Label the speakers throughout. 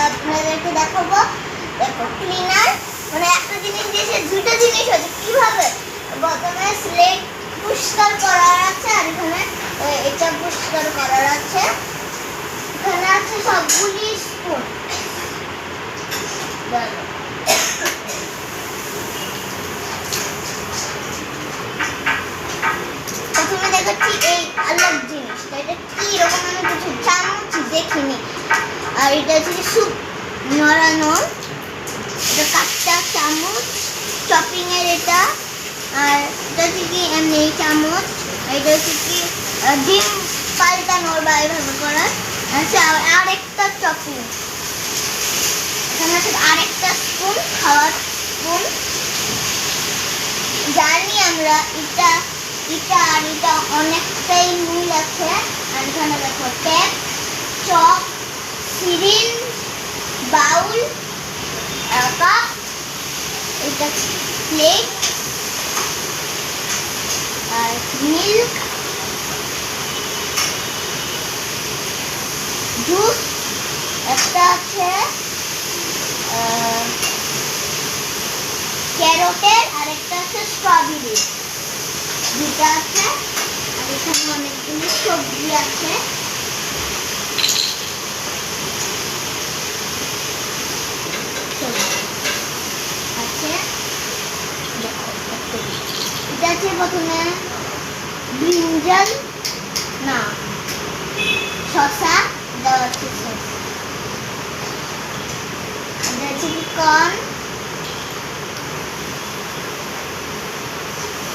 Speaker 1: আপনাদেরকে দেখাবো। দেখো ক্লিনার মানে একটা জিনিস দিয়েছে, দুটো জিনিস আছে কিভাবে। প্রথমে স্লেট পরিষ্কার করার আছে আর এখানে এটা পরিষ্কার করার আছে। এখানে আছে সবগুলি স্পুন। প্রথমে দেখাচ্ছি এই আলাদা জিনিসটা, এটা কি রকম আমি কিছু চামচ দেখিনি। আর এটা হচ্ছে সুপ নড়ানো, এটা কাঁচা চামচ চপিং এর এটা। আর এটা হচ্ছে কি এমনি চামচ। এটা হচ্ছে কি ডিম পাল্টানোর বা এভাবে করার। আচ্ছা আরেকটা চপিং, এখানে আছে আরেকটা স্পুন, খাওয়ার স্পুন। জানি আমরা এটা এটা আর এটা অনেকটাই মিল আছে। আর এখানে দেখো ট্যাপ, চক, সিরিঞ্জ, বাউল, কাপ, এটা প্লেট আর মিল্ক, জুস, একটা আছে ক্যারটের আর একটা আছে স্ট্রবেরি, দুটা আছে। আর এখানে অনেকগুলি সবজি আছে। এটা আছে প্রথমে ব্রিঞ্জাল না শসা দেওয়া আছে, এটা হচ্ছে কি কর্ন।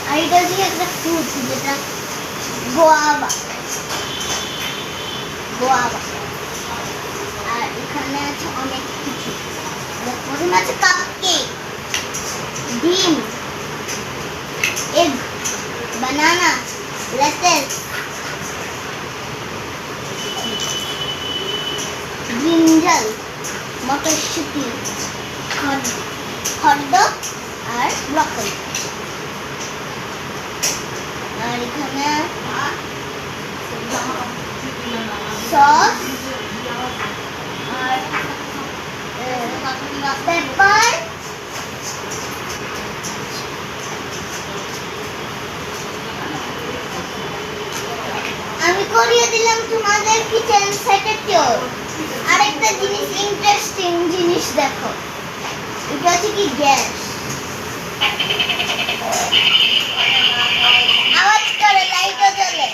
Speaker 1: আর এটা হচ্ছে একটা ফ্রুট যেটা গোয়াবা গোয়াবা। আর এখানে আছে অনেক কিছু। প্রথমে আছে কাপকেক, ডিম, এগ, বানানা, লেটুস, ব্রিঞ্জাল, মটরশুঁটি, খর্দ আর ব্রকলি। আর এখানে সস আর পেপার। আমি করিয়ে দিলাম তোমাদের কিচেন সেটের ট্যুর। আরেকটা জিনিস ইন্টারেস্টিং জিনিস দেখো, এটা হচ্ছে কি গ্যাস। আওয়াজ করে লাইটও জ্বলে।